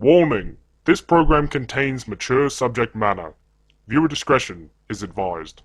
Warning: this program contains mature subject matter. Viewer discretion is advised.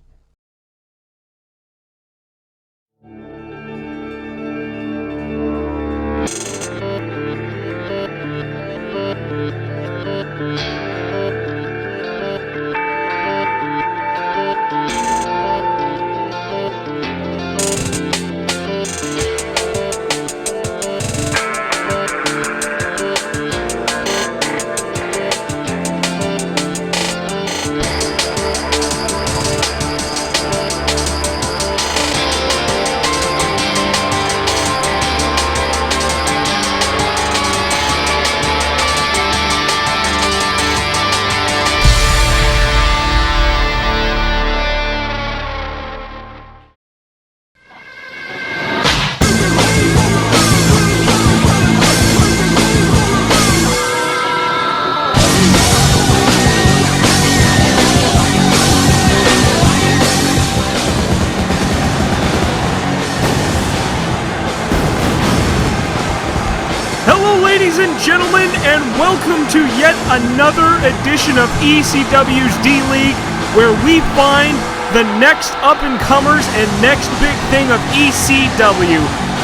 Ladies and gentlemen, and welcome to yet another edition of ECW's D-League, where we find the next up-and-comers and next big thing of ECW.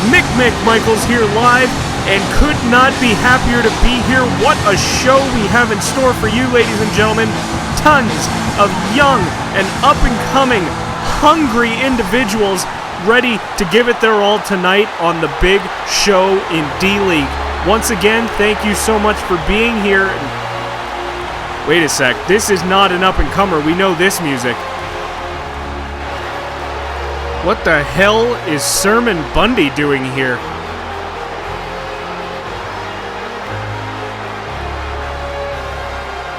Mick Michaels here live, and could not be happier to be here. What a show we have in store for you, ladies and gentlemen. Tons of young and up-and-coming, hungry individuals ready to give it their all tonight on the big show in D-League. Once again, thank you so much for being here. Wait a sec, this is not an up-and-comer. We know this music. What the hell is Surman Bundy doing here?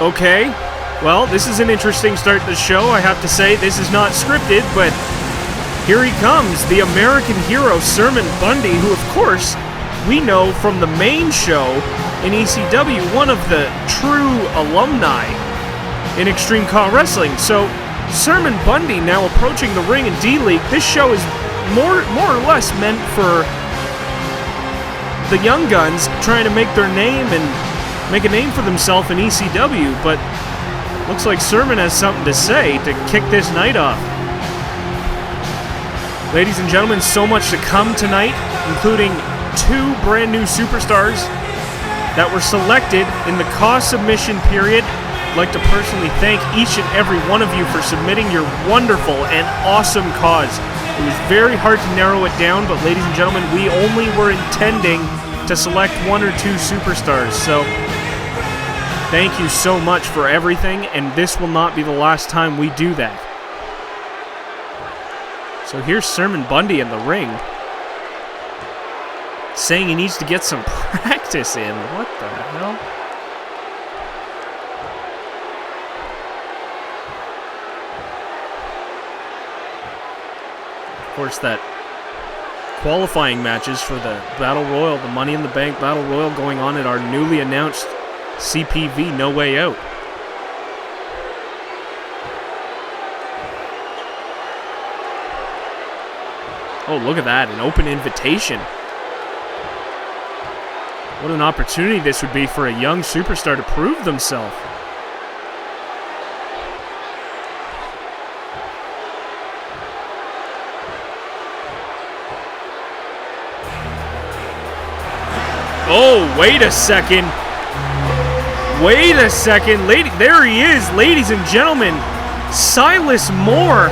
Okay, well, this is an interesting start to the show. I have to say, this is not scripted, but here he comes, the American hero, Surman Bundy, who, of course, we know from the main show in ECW, one of the true alumni in Extreme CAW Wrestling. So, Surman Bundy now approaching the ring in D-League. This show is more or less meant for the young guns trying to make their name and make a name for themselves in ECW, but looks like Surman has something to say to kick this night off. Ladies and gentlemen, so much to come tonight, including two brand new superstars that were selected in the CAW submission period. I'd like to personally thank each and every one of you for submitting your wonderful and awesome CAWs. It was very hard to narrow it down, but ladies and gentlemen, we only were intending to select one or two superstars. So thank you so much for everything, and this will not be the last time we do that. So here's Surman Bundy in the ring, saying he needs to get some practice in. What the hell? Of course, that qualifying matches for the Battle Royal, the Money in the Bank Battle Royal, going on at our newly announced CPV No Way Out. Oh, look at that, an open invitation. What an opportunity this would be for a young superstar to prove themselves. Oh, wait a second. Wait a second. There he is, ladies and gentlemen. Silas Moore,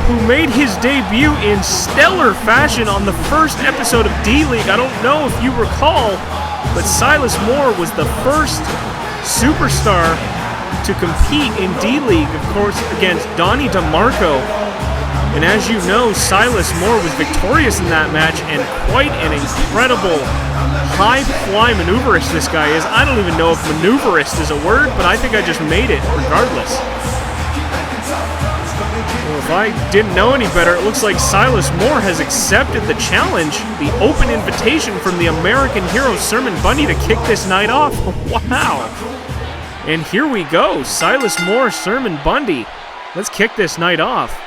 who made his debut in stellar fashion on the first episode of D-League. I don't know if you recall, but Silas Moore was the first superstar to compete in D-League, of course, against Donnie DeMarco. And as you know, Silas Moore was victorious in that match, and quite an incredible high-fly maneuverist this guy is. I don't even know if maneuverist is a word, but I think I just made it regardless. Well, if I didn't know any better, it looks like Silas Moore has accepted the challenge, the open invitation from the American hero Surman Bundy to kick this night off. Wow. And here we go. Silas Moore, Surman Bundy. Let's kick this night off.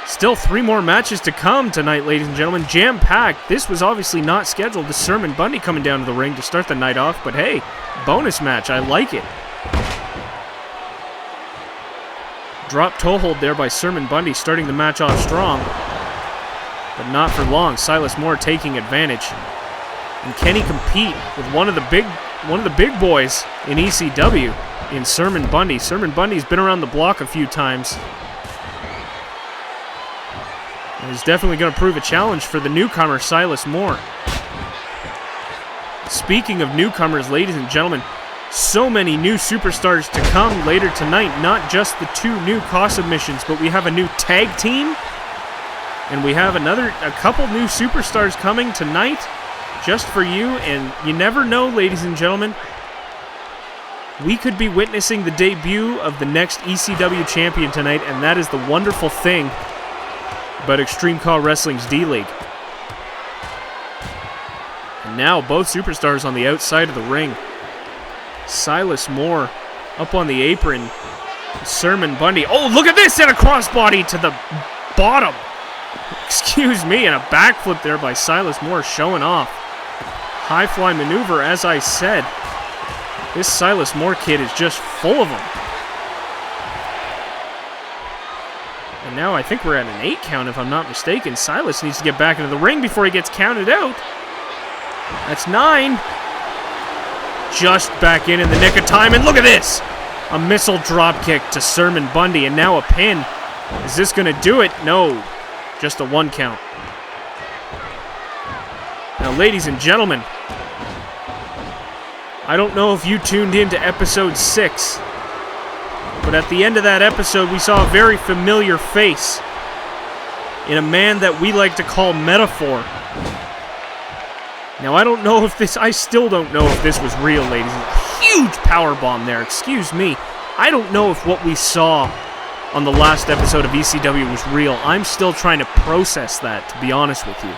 Still 3 more matches to come tonight, ladies and gentlemen. Jam-packed. This was obviously not scheduled. The Surman Bundy coming down to the ring to start the night off, but hey, bonus match. I like it. Drop toe hold there by Surman Bundy, starting the match off strong. But not for long. Silas Moore taking advantage. And can he compete with one of the big boys in ECW in Surman Bundy? Surman Bundy's been around the block a few times. And he's definitely going to prove a challenge for the newcomer, Silas Moore. Speaking of newcomers, ladies and gentlemen, so many new superstars to come later tonight. Not just the 2 new CAW submissions, but we have a new tag team. And we have a couple new superstars coming tonight just for you. And you never know, ladies and gentlemen. We could be witnessing the debut of the next ECW champion tonight, and that is the wonderful thing about Extreme CAW Wrestling's D-League. And now both superstars on the outside of the ring. Silas Moore up on the apron. Surman Bundy. Oh, look at this! And a crossbody to the bottom. Excuse me, and a backflip there by Silas Moore, showing off. High fly maneuver, as I said. This Silas Moore kid is just full of them. And now I think we're at an 8 count, if I'm not mistaken. Silas needs to get back into the ring before he gets counted out. That's 9. Just back in the nick of time, and look at this! A missile drop kick to Surman Bundy, and now a pin. Is this going to do it? No. Just a 1 count. Now, ladies and gentlemen, I don't know if you tuned in to episode 6, but at the end of that episode, we saw a very familiar face in a man that we like to call Metaphor. Now, I still don't know if this was real, ladies. Huge powerbomb there, excuse me. I don't know if what we saw on the last episode of ECW was real. I'm still trying to process that, to be honest with you.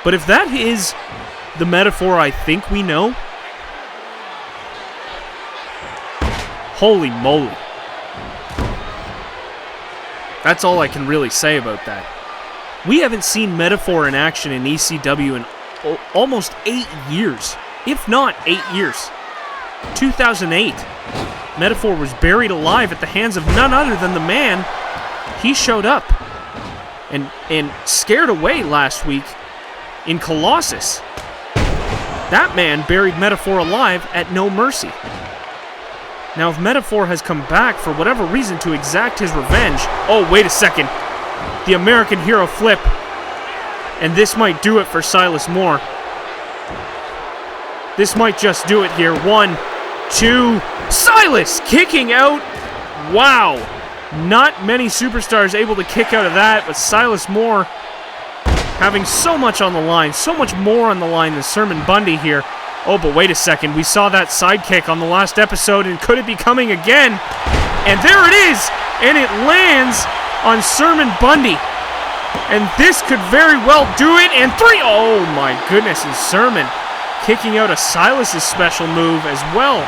But if that is the Metaphor I think we know, holy moly. That's all I can really say about that. We haven't seen Metaphor in action in ECW in almost 8 years, if not 8 years. 2008, Metaphor was buried alive at the hands of none other than the man. He showed up and scared away last week in Colossus. That man buried Metaphor alive at No Mercy. Now, if Metaphor has come back for whatever reason to exact his revenge... Oh, wait a second. The American Hero flip. And this might do it for Silas Moore. This might just do it here. 1, 2... Silas kicking out! Wow. Not many superstars able to kick out of that, but Silas Moore having so much on the line, so much more on the line than Surman Bundy here. Oh, but wait a second. We saw that sidekick on the last episode, and could it be coming again? And there it is! And it lands on Surman Bundy. And this could very well do it. And 3! Oh, my goodness. And Surman kicking out of Silas's special move as well.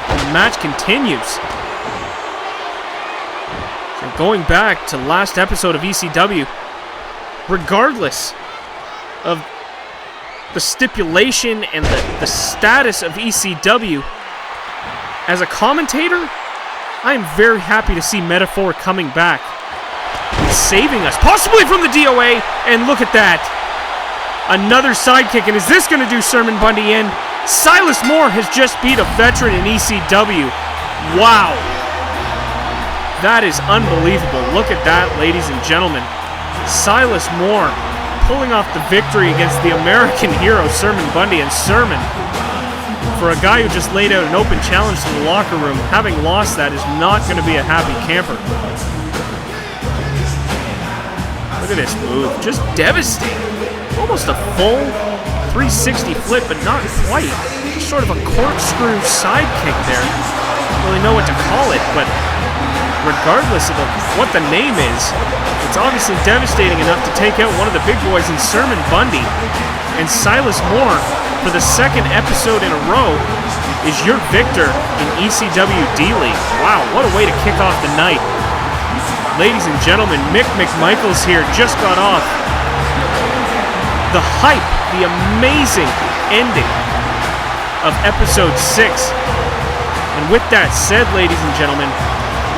And the match continues. So going back to last episode of ECW, regardless of the stipulation and the status of ECW, as a commentator, I am very happy to see Metaphor coming back and saving us, possibly from the DOA, and look at that. Another sidekick, and is this going to do Surman Bundy in? Silas Moore has just beat a veteran in ECW. Wow. That is unbelievable. Look at that, ladies and gentlemen. Silas Moore pulling off the victory against the American hero, Surman Bundy. And Surman, for a guy who just laid out an open challenge to the locker room, having lost that is not going to be a happy camper. Look at this move. Just devastating. Almost a full 360 flip, but not quite. Just sort of a corkscrew sidekick there. Don't really know what to call it, but regardless of what the name is, it's obviously devastating enough to take out one of the big boys in Surman Bundy. And Silas Moore, for the second episode in a row, is your victor in ECW D-League. Wow, what a way to kick off the night. Ladies and gentlemen, Mick McMichaels here just got off the hype, the amazing ending of episode 6. And with that said, ladies and gentlemen,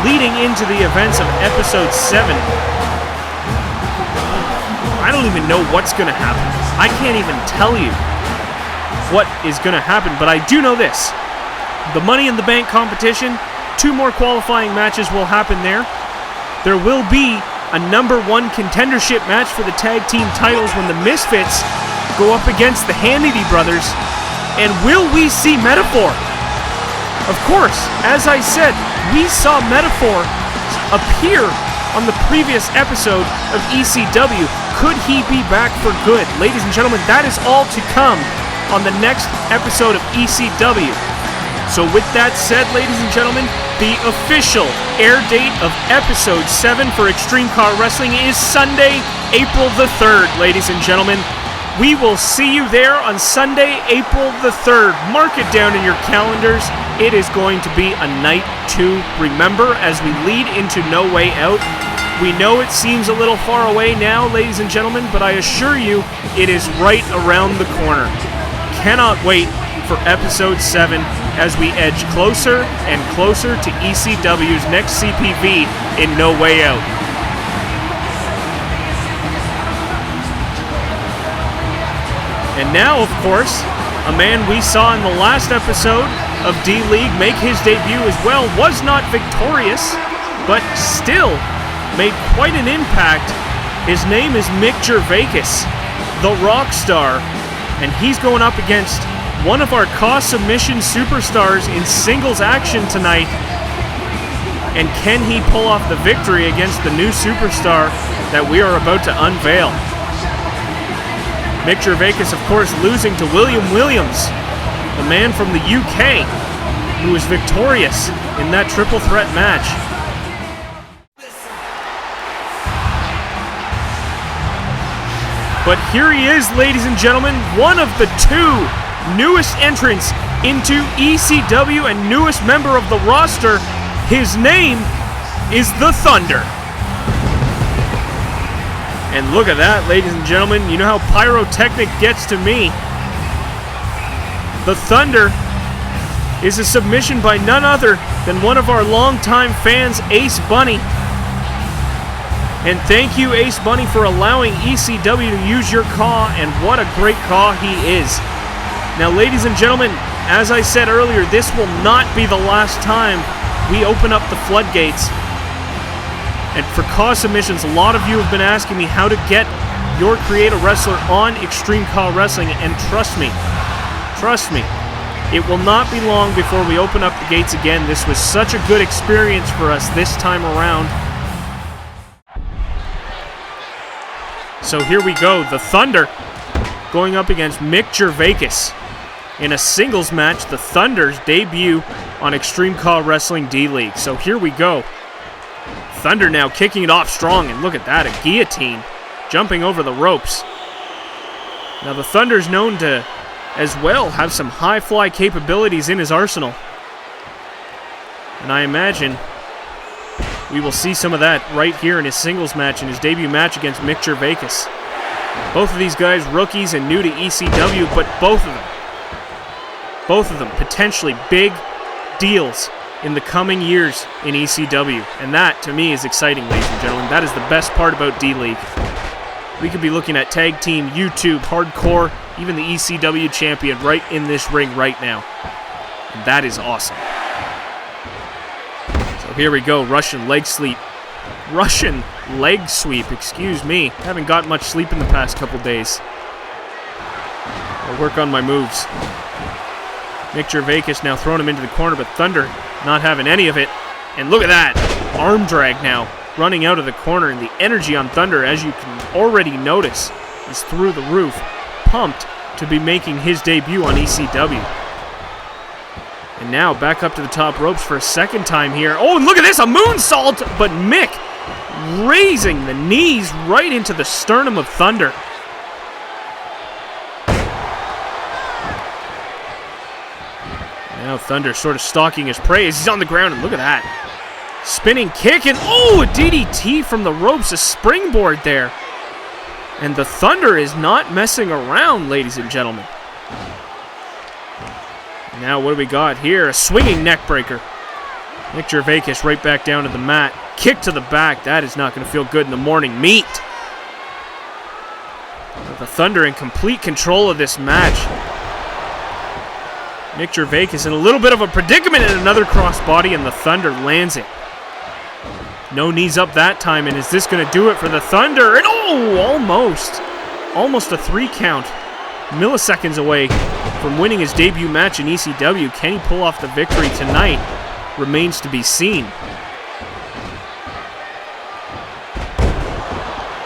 leading into the events of episode 7, I don't even know what's going to happen. I can't even tell you what is going to happen, but I do know this. The Money in the Bank competition, 2 more qualifying matches will happen there. There will be a number 1 contendership match for the tag team titles when the Misfits go up against the Hannity brothers. And will we see Metaphor? Of course, as I said, we saw Metaphor appear on the previous episode of ECW. Could he be back for good? Ladies and gentlemen, that is all to come on the next episode of ECW. So with that said, ladies and gentlemen, the official air date of episode 7 for Extreme CAW Wrestling is Sunday, April the 3rd, ladies and gentlemen. We will see you there on Sunday, April the 3rd. Mark it down in your calendars. It is going to be a night to remember as we lead into No Way Out. We know it seems a little far away now, ladies and gentlemen, but I assure you, it is right around the corner. Cannot wait for episode 7 as we edge closer and closer to ECW's next CPV in No Way Out. And now, of course, a man we saw in the last episode of D-League make his debut as well was not victorious, but still made quite an impact. His name is Mick Jerus, the rock star, and he's going up against one of our CAW submission superstars in singles action tonight. And can he pull off the victory against the new superstar that we are about to unveil? Mick Jerus, of course, losing to William Williams, the man from the UK, who was victorious in that triple threat match. But here he is, ladies and gentlemen, one of the 2 newest entrants into ECW and newest member of the roster. His name is the Thunder. And look at that, ladies and gentlemen. You know how pyrotechnic gets to me. The Thunder is a submission by none other than one of our longtime fans, Ace Bunny. And thank you, Ace Bunny, for allowing ECW to use your CAW, and what a great CAW he is. Now, ladies and gentlemen, as I said earlier, this will not be the last time we open up the floodgates. And for CAW submissions, a lot of you have been asking me how to get your Create a Wrestler on Extreme CAW Wrestling, and trust me, it will not be long before we open up the gates again. This was such a good experience for us this time around. So here we go, the Thunder going up against Mick Jerus in a singles match, the Thunder's debut on Extreme CAW Wrestling D-League. So here we go. Thunder now kicking it off strong, and look at that, a guillotine, jumping over the ropes. Now the Thunder's known to, as well, have some high fly capabilities in his arsenal. And I imagine we will see some of that right here in his singles match, in his debut match against Mick Jerus. Both of these guys rookies and new to ECW, but both of them potentially big deals in the coming years in ECW. And that, to me, is exciting, ladies and gentlemen. That is the best part about D-League. We could be looking at tag team, YouTube, hardcore, even the ECW champion right in this ring right now. And that is awesome. So here we go, Russian leg sweep, excuse me. Haven't got much sleep in the past couple days. I'll work on my moves. Mick Jerus now throwing him into the corner, but Thunder not having any of it. And look at that, arm drag now, running out of the corner, and the energy on Thunder, as you can already notice, is through the roof. Pumped to be making his debut on ECW. And now back up to the top ropes for a second time here. Oh, and look at this, a moonsault! But Mick raising the knees right into the sternum of Thunder. Now Thunder sort of stalking his prey as he's on the ground, and look at that. Spinning kick and oh, a DDT from the ropes, a springboard there. And the Thunder is not messing around, ladies and gentlemen. Now what do we got here? A swinging neck breaker. Nick Gervais right back down to the mat. Kick to the back. That is not going to feel good in the morning meat. But the Thunder in complete control of this match. Nick Gervais is in a little bit of a predicament and another crossbody, and the Thunder lands it. No knees up that time, and is this going to do it for the Thunder? And oh, almost. Almost a 3 count. Milliseconds away from winning his debut match in ECW. Can he pull off the victory tonight? Remains to be seen.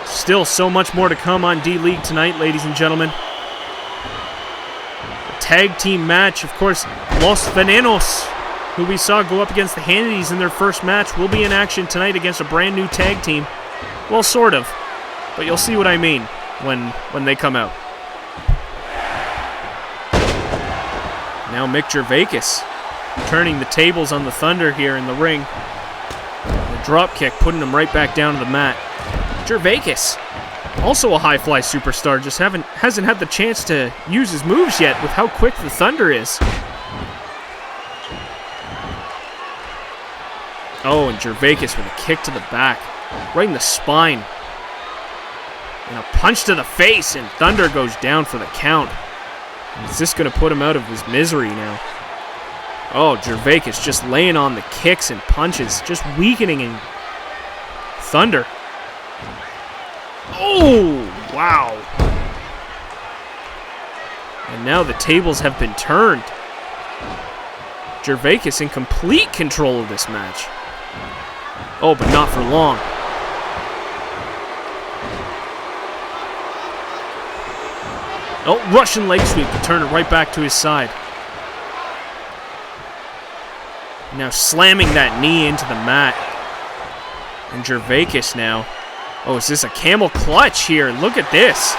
Still so much more to come on D-League tonight, ladies and gentlemen. The tag team match, of course, Los Venenos, who we saw go up against the Hannitys in their first match, will be in action tonight against a brand new tag team. Well, sort of. But you'll see what I mean when they come out. Now Mick Gervais turning the tables on the Thunder here in the ring. The drop kick putting him right back down to the mat. Gervais, also a high-fly superstar, just hasn't had the chance to use his moves yet with how quick the Thunder is. Oh, and Gervais with a kick to the back, right in the spine. And a punch to the face, and Thunder goes down for the count. And is this going to put him out of his misery now? Oh, Gervais just laying on the kicks and punches, just weakening in Thunder. Oh, wow. And now the tables have been turned. Gervais in complete control of this match. Oh, but not for long. Oh, Russian leg sweep to turn it right back to his side. Now slamming that knee into the mat. And Gervais now. Oh, is this a camel clutch here? Look at this.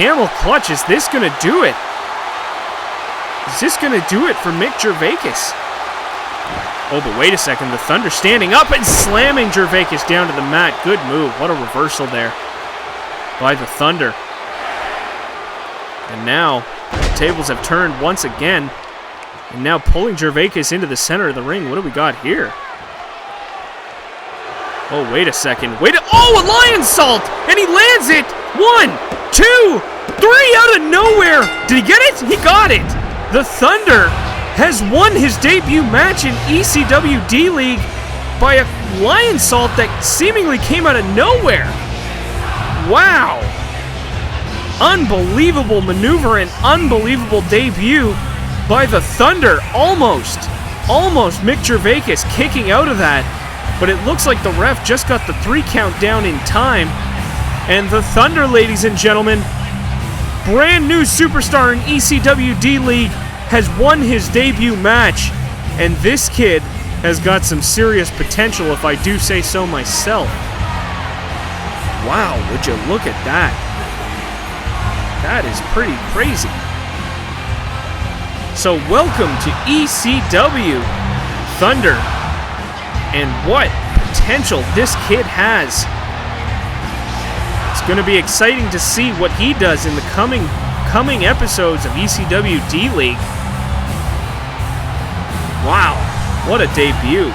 Camel clutch, is this going to do it? Is this going to do it for Mick Gervais? Oh, but wait a second. The Thunder standing up and slamming Gervais down to the mat. Good move. What a reversal there by the Thunder. And now, the tables have turned once again. And now pulling Gervais into the center of the ring. What do we got here? Oh, wait a second. Oh, a lion salt! And he lands it! 1, 2, 3 out of nowhere! Did he get it? He got it! The Thunder has won his debut match in ECW D-League by a lion salt that seemingly came out of nowhere. Wow! Unbelievable maneuver and unbelievable debut by the Thunder. Almost Mick Gervais kicking out of that. But it looks like the ref just got the 3 count down in time. And the Thunder, ladies and gentlemen, brand new superstar in ECW D-League, has won his debut match. And this kid has got some serious potential, if I do say so myself. Wow, would you look at that? That is pretty crazy. So welcome to ECW Thunder. And what potential this kid has. It's going to be exciting to see what he does in the coming episodes of ECW D-League. Wow, what a debut.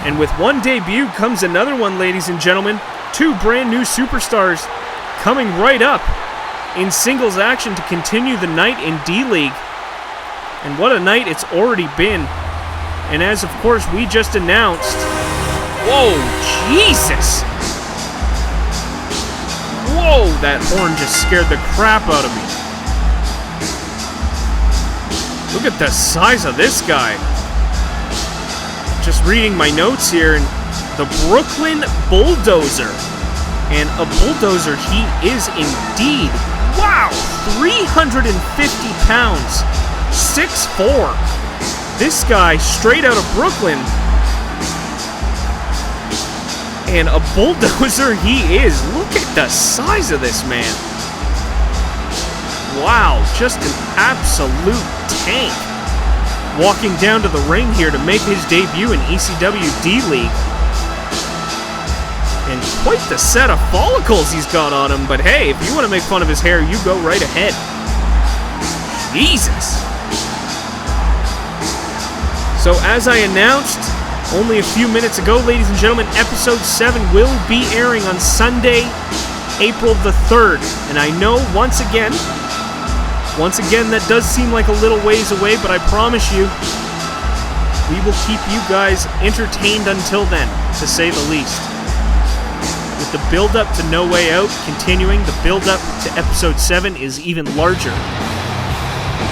And with one debut comes another one, ladies and gentlemen. 2 brand new superstars coming right up in singles action to continue the night in D-League. And what a night it's already been. And as, of course, we just announced... Whoa, Jesus! Whoa, that horn just scared the crap out of me. Look at the size of this guy. Just reading my notes here, and the Brooklyn Bulldozer. And a bulldozer he is indeed. Wow, 350 pounds, 6'4". This guy straight out of Brooklyn. And a bulldozer he is. Look at the size of this man. Wow, just an absolute tank. walking down to the ring here to make his debut in ECW D-League. And quite the set of follicles he's got on him, but hey, if you want to make fun of his hair, you go right ahead. Jesus. So as I announced only a few minutes ago, ladies and gentlemen, episode 7 will be airing on Sunday, April the 3rd. And I know, once again, that does seem like a little ways away, but I promise you, we will keep you guys entertained until then, to say the least. With the build-up to No Way Out continuing, the build-up to episode 7 is even larger.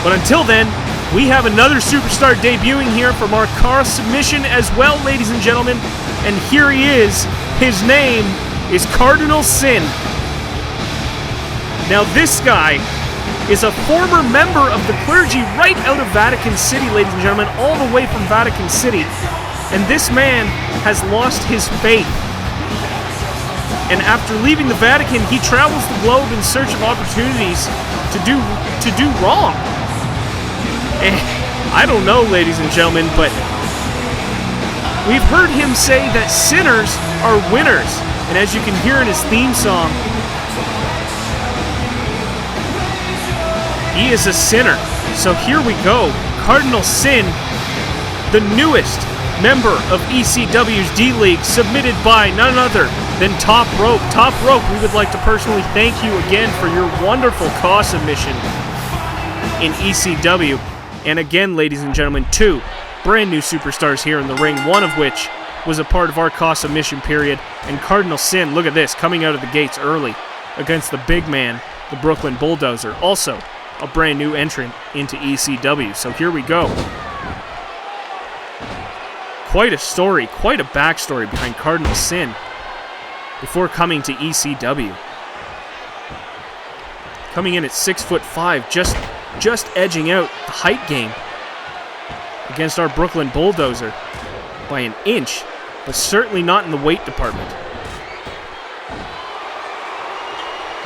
But until then, we have another superstar debuting here from our CAW submission as well, ladies and gentlemen. And here he is. His name is Cardinal Sin. Now this guy is a former member of the clergy right out of Vatican City, ladies and gentlemen, all the way from Vatican City. And this man has lost his faith. And after leaving the Vatican, he travels the globe in search of opportunities to do wrong. And I don't know, ladies and gentlemen, but we've heard him say that sinners are winners. And as you can hear in his theme song, he is a sinner. So here we go. Cardinal Sin, the newest member of ECW's D-League, submitted by none other than Top Rope. Top Rope, we would like to personally thank you again for your wonderful CAW submission in ECW. And again, ladies and gentlemen, 2 brand new superstars here in the ring, one of which was a part of our CAW submission period. And Cardinal Sin, look at this, coming out of the gates early against the big man, the Brooklyn Bulldozer. Also, a brand new entrant into ECW. So here we go. Quite a story, quite a backstory behind Cardinal Sin before coming to ECW. Coming in at 6'5", just edging out the height game against our Brooklyn Bulldozer by an inch, but certainly not in the weight department.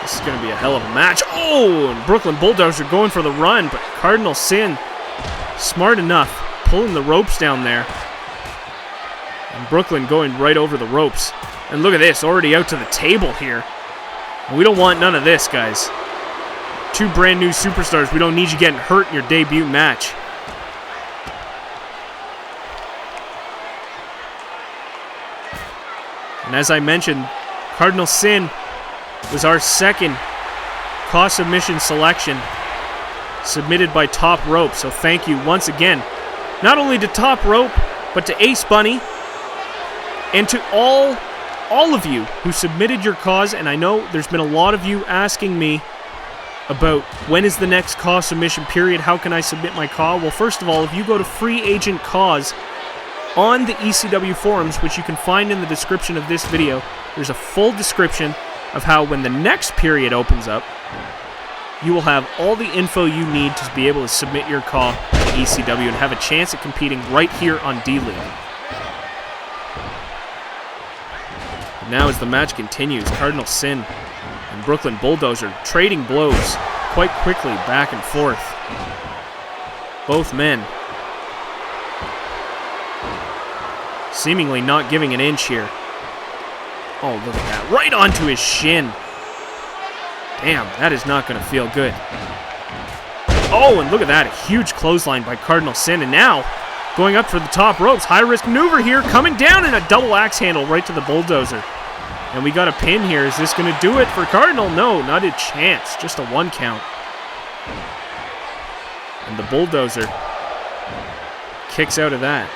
This is going to be a hell of a match. Oh, and Brooklyn Bulldozer going for the run, but Cardinal Sin, smart enough, pulling the ropes down there. And Brooklyn going right over the ropes. And look at this, already out to the table here. And we don't want none of this, guys. 2 brand new superstars. We don't need you getting hurt in your debut match. And as I mentioned, Cardinal Sin was our second CAW submission selection, submitted by Top Rope. So thank you once again, not only to Top Rope, but to Ace Bunny, and to all of you who submitted your CAWs. And I know there's been a lot of you asking me about when is the next CAW submission period, how can I submit my CAW? Well, first of all, if you go to Free Agent CAWs on the ECW forums, which you can find in the description of this video, there's a full description of how when the next period opens up, you will have all the info you need to be able to submit your CAW to ECW and have a chance at competing right here on D-League. Now as the match continues, Cardinal Sin and Brooklyn Bulldozer trading blows quite quickly back and forth. Both men seemingly not giving an inch here. Oh, look at that. Right onto his shin. Damn, that is not going to feel good. Oh, and look at that. A huge clothesline by Cardinal Sin. And now, going up for the top ropes. High-risk maneuver here. Coming down in a double axe handle right to the Bulldozer. And we got a pin here. Is this going to do it for Cardinal? No, not a chance. Just a 1 count. And the Bulldozer kicks out of that.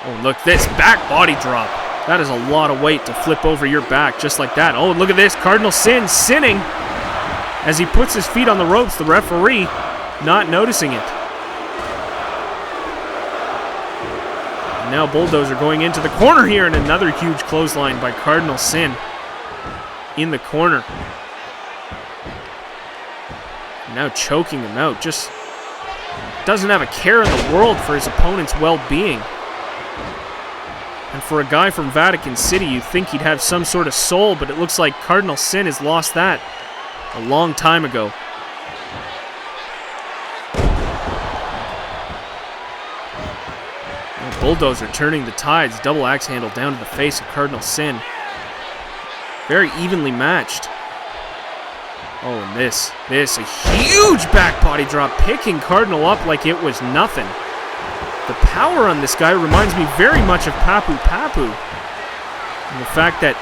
Oh, look, this back body drop. That is a lot of weight to flip over your back just like that. Oh, look at this. Cardinal Sin sinning as he puts his feet on the ropes. The referee not noticing it. And now Bulldozer going into the corner here, and another huge clothesline by Cardinal Sin in the corner. And now choking him out. Just doesn't have a care in the world for his opponent's well-being. And for a guy from Vatican City, you'd think he'd have some sort of soul, but it looks like Cardinal Sin has lost that a long time ago. Bulldozer turning the tides. Double axe handle down to the face of Cardinal Sin. Very evenly matched. Oh, and this, a huge back body drop, picking Cardinal up like it was nothing. The power on this guy reminds me very much of Papu Papu. And the fact that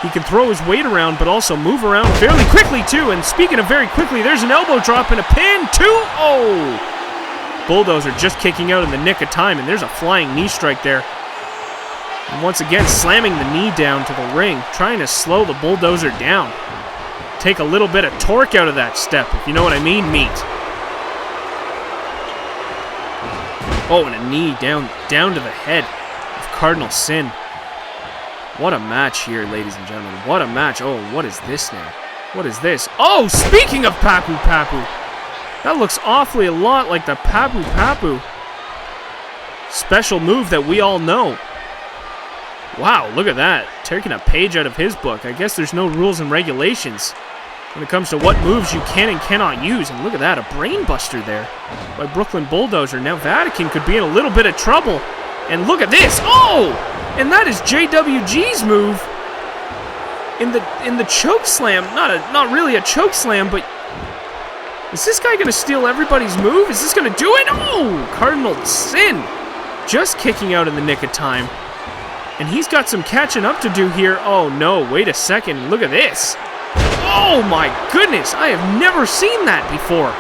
he can throw his weight around, but also move around fairly quickly, too. And speaking of very quickly, there's an elbow drop and a pin, too. Oh! Bulldozer just kicking out in the nick of time, and there's a flying knee strike there. And once again, slamming the knee down to the ring, trying to slow the Bulldozer down. Take a little bit of torque out of that step, if you know what I mean, meat. Oh, and a knee down to the head of Cardinal Sin. What a match here, ladies and gentlemen. What a match. Oh, what is this now? What is this? Oh, speaking of Papu Papu. That looks awfully a lot like the Papu Papu special move that we all know. Wow, look at that. Taking a page out of his book. I guess there's no rules and regulations when it comes to what moves you can and cannot use. And look at that, a brain buster there by Brooklyn Bulldozer. Now Vatican could be in a little bit of trouble. And look at this. Oh! And that is JWG's move in the choke slam. Not really a choke slam, but is this guy going to steal everybody's move? Is this going to do it? Oh! Cardinal Sin just kicking out in the nick of time. And he's got some catching up to do here. Oh no, wait a second. Look at this. Oh my goodness, I have never seen that before.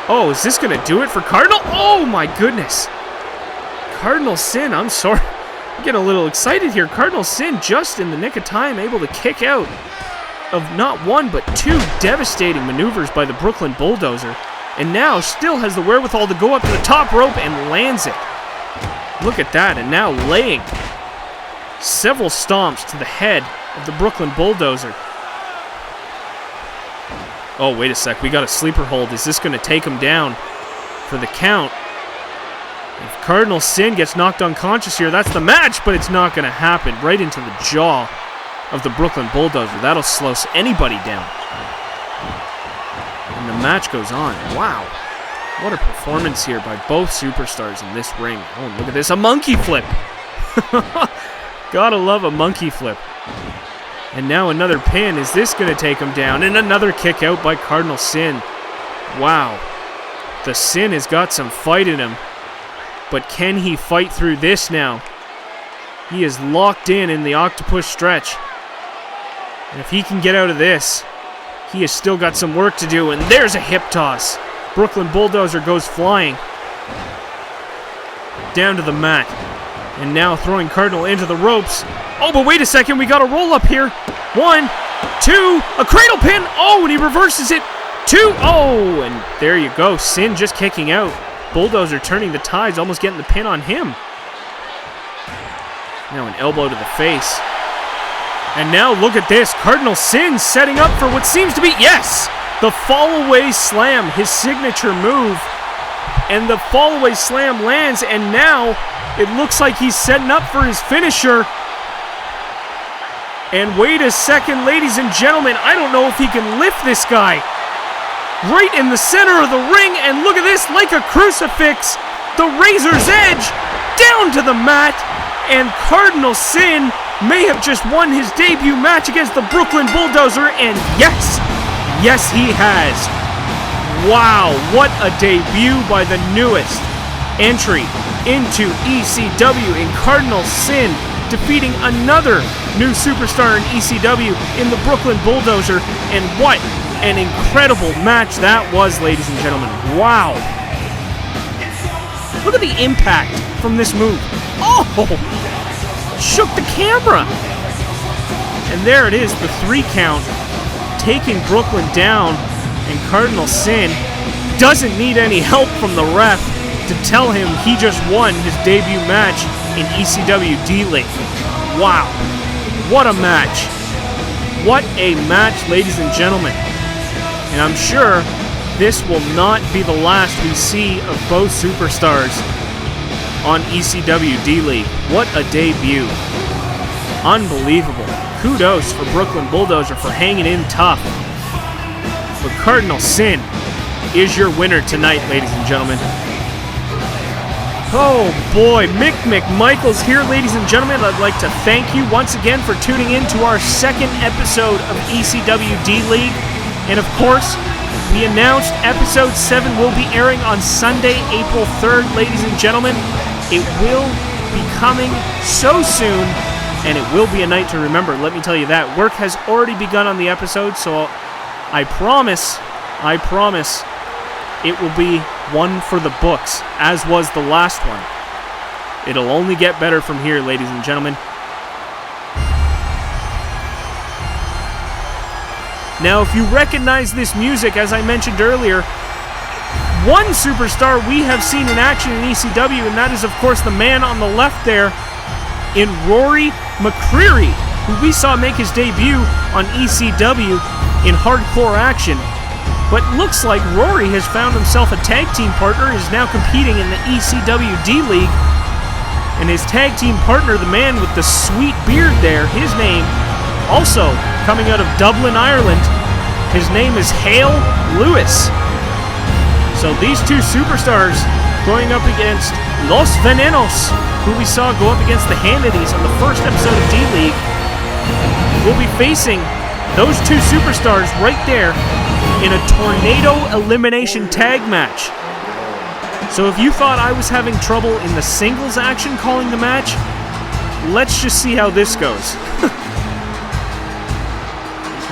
Oh, is this going to do it for Cardinal? Oh my goodness. Cardinal Sin, I'm sorry. I'm getting a little excited here. Cardinal Sin just in the nick of time able to kick out of not one but two devastating maneuvers by the Brooklyn Bulldozer. And now still has the wherewithal to go up to the top rope and lands it. Look at that, and now laying several stomps to the head of the Brooklyn Bulldozer. Oh, wait a sec. We got a sleeper hold. Is this going to take him down for the count? If Cardinal Sin gets knocked unconscious here, that's the match, but it's not going to happen. Right into the jaw of the Brooklyn Bulldozer. That'll slow anybody down. And the match goes on. Wow. What a performance here by both superstars in this ring. Oh, look at this. A monkey flip. Gotta love a monkey flip. And now another pin. Is this going to take him down? And another kick out by Cardinal Sin. Wow. The Sin has got some fight in him. But can he fight through this now? He is locked in the octopus stretch. And if he can get out of this, he has still got some work to do. And there's a hip toss. Brooklyn Bulldozer goes flying down to the mat. And now throwing Cardinal into the ropes. Oh, but wait a second. We got a roll up here. 1, 2, a cradle pin. Oh, and he reverses it. 2, oh, and there you go. Sin just kicking out. Bulldozer turning the tides, almost getting the pin on him. Now an elbow to the face. And now look at this. Cardinal Sin setting up for what seems to be, yes, the fall-away slam, his signature move. And the fall-away slam lands, and now it looks like he's setting up for his finisher. And wait a second, ladies and gentlemen, I don't know if he can lift this guy. Right in the center of the ring, and look at this, like a crucifix, the razor's edge, down to the mat, and Cardinal Sin may have just won his debut match against the Brooklyn Bulldozer, and yes, he has. Wow, what a debut by the newest entry into ECW in Cardinal Sin, defeating another new superstar in ECW in the Brooklyn Bulldozer, and what an incredible match that was, ladies and gentlemen. Wow. Look at the impact from this move. Oh! Shook the camera. And there it is, the 3 count, taking Brooklyn down, and Cardinal Sin doesn't need any help from the ref to tell him he just won his debut match in ECW D-League. Wow. What a match. What a match, ladies and gentlemen. And I'm sure this will not be the last we see of both superstars on ECW D-League. What a debut. Unbelievable. Kudos for Brooklyn Bulldozer for hanging in tough. But Cardinal Sin is your winner tonight, ladies and gentlemen. Oh boy, Mick McMichaels here, ladies and gentlemen. I'd like to thank you once again for tuning in to our second episode of ECW D-League. And of course, we announced episode 7 will be airing on Sunday, April 3rd, ladies and gentlemen. It will be coming so soon, and it will be a night to remember, let me tell you that. Work has already begun on the episode, so I promise, it will be one for the books, as was the last one. It'll only get better from here, ladies and gentlemen. Now, if you recognize this music, as I mentioned earlier, one superstar we have seen in action in ECW, and that is, of course, the man on the left there in Rory McCreary, who we saw make his debut on ECW in Hardcore Action. But looks like Rory has found himself a tag team partner, is now competing in the ECW D-League. And his tag team partner, the man with the sweet beard there, his name, also coming out of Dublin, Ireland, his name is Hale Lewis. So these two superstars going up against Los Venenos, who we saw go up against the Hannitys on the first episode of D-League, will be facing those two superstars right there in a tornado elimination tag match. So if you thought I was having trouble in the singles action calling the match, let's just see how this goes.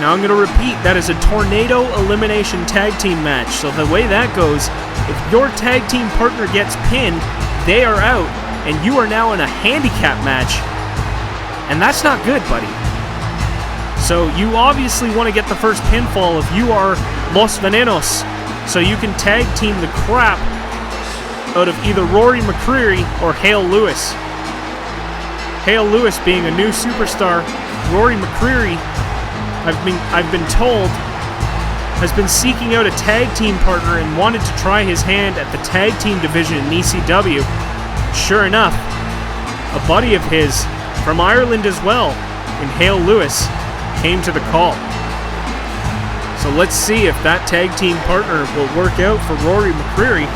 Now I'm going to repeat, that is a tornado elimination tag team match. So the way that goes, if your tag team partner gets pinned, they are out, and you are now in a handicap match. And that's not good, buddy. So you obviously want to get the first pinfall if you are Los Venenos, so you can tag team the crap out of either Rory McCreary or Hale Lewis. Hale Lewis being a new superstar, Rory McCreary, I've been told, has been seeking out a tag team partner and wanted to try his hand at the tag team division in ECW. Sure enough, a buddy of his from Ireland as well, in Hale Lewis, came to the call. So let's see if that tag team partner will work out for Rory McCreary.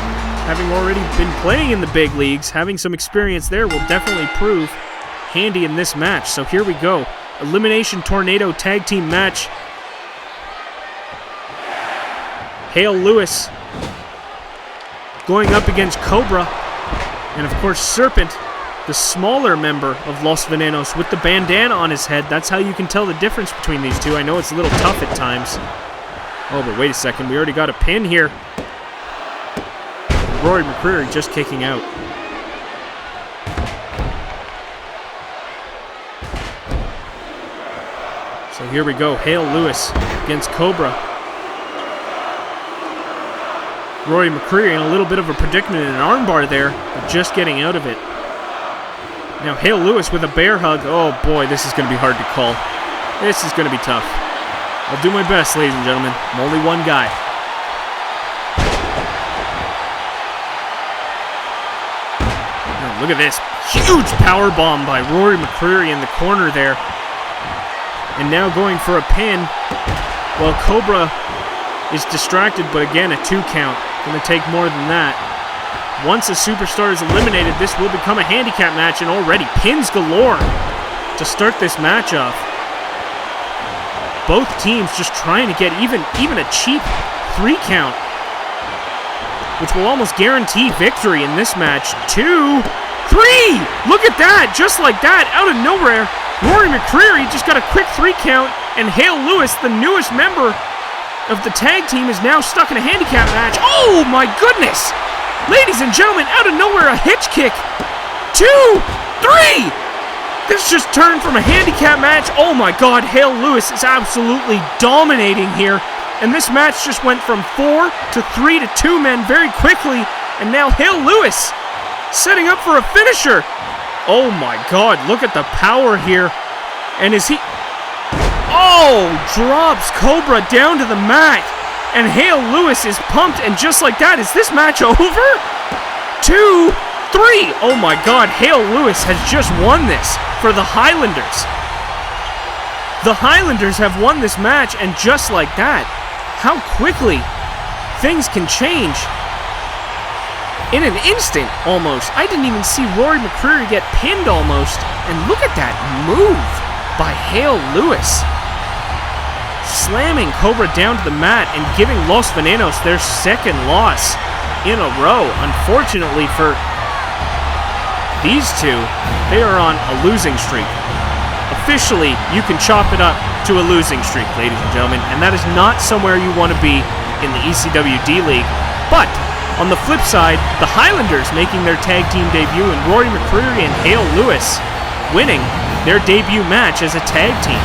Having already been playing in the big leagues, having some experience there will definitely prove handy in this match. So here we go. Elimination Tornado tag team match. Hale Lewis going up against Cobra. And of course Serpent, the smaller member of Los Venenos with the bandana on his head. That's how you can tell the difference between these two. I know it's a little tough at times. Oh, but wait a second. We already got a pin here. Rory McCreary just kicking out. So here we go. Hale Lewis against Cobra. Rory McCreary in a little bit of a predicament in an armbar there, but just getting out of it. Now Hale Lewis with a bear hug. Oh boy, this is going to be hard to call. This is going to be tough. I'll do my best, ladies and gentlemen. I'm only one guy. Now, look at this. Huge power bomb by Rory McCreary in the corner there. And now going for a pin. Well, Cobra is distracted, but again, a 2 count. Going to take more than that. Once a superstar is eliminated, this will become a handicap match, and already pins galore to start this match off. Both teams just trying to get even a cheap 3 count, which will almost guarantee victory in this match. 2, 3! Look at that! Just like that, out of nowhere, Rory McCreary just got a quick 3 count, and Hale Lewis, the newest member of the tag team, is now stuck in a handicap match. Oh my goodness! Ladies and gentlemen, out of nowhere, a hitch kick. 2, 3! This just turned from a handicap match. Oh my god, Hale Lewis is absolutely dominating here. And this match just went from 4 to 3 to 2 men very quickly. And now Hale Lewis setting up for a finisher. Oh my god, look at the power here. And is he... Oh, drops Cobra down to the mat. And Hale Lewis is pumped, and just like that, is this match over? 2, 3! Oh my god, Hale Lewis has just won this for the Highlanders. The Highlanders have won this match, and just like that, how quickly things can change. in an instant, almost. I didn't even see Rory McCreary get pinned almost. And look at that move by Hale Lewis. Slamming Cobra down to the mat and giving Los Venenos their second loss in a row. Unfortunately for these two, they are on a losing streak. Officially, you can chop it up to a losing streak, ladies and gentlemen, and that is not somewhere you want to be in the ECW D-League. But on the flip side, the Highlanders making their tag team debut, and Rory McCreary and Hale Lewis winning their debut match as a tag team.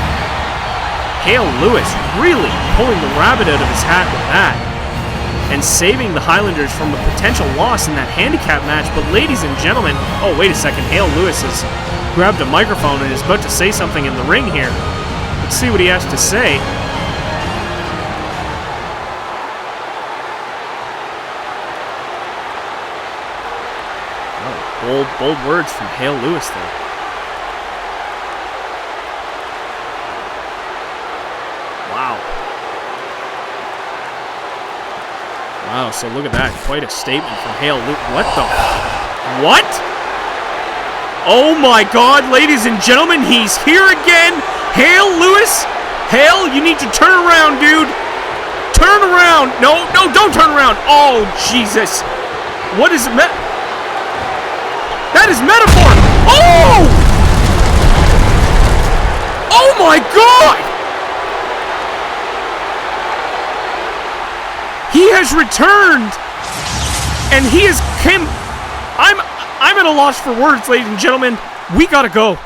Hale Lewis really pulling the rabbit out of his hat with that, and saving the Highlanders from a potential loss in that handicap match. But ladies and gentlemen, oh wait a second, Hale Lewis has grabbed a microphone and is about to say something in the ring here. Let's see what he has to say. Bold words from Hale Lewis there. Wow. Wow, so look at that. Quite a statement from Hale Lewis. What the? What? Oh my God, ladies and gentlemen, he's here again. Hale Lewis. Hale, you need to turn around, dude. Turn around. No, don't turn around. Oh, Jesus. What is it? That is metaphor! Oh! Oh my God! He has returned, and he is I'm at a loss for words, ladies and gentlemen. We gotta go.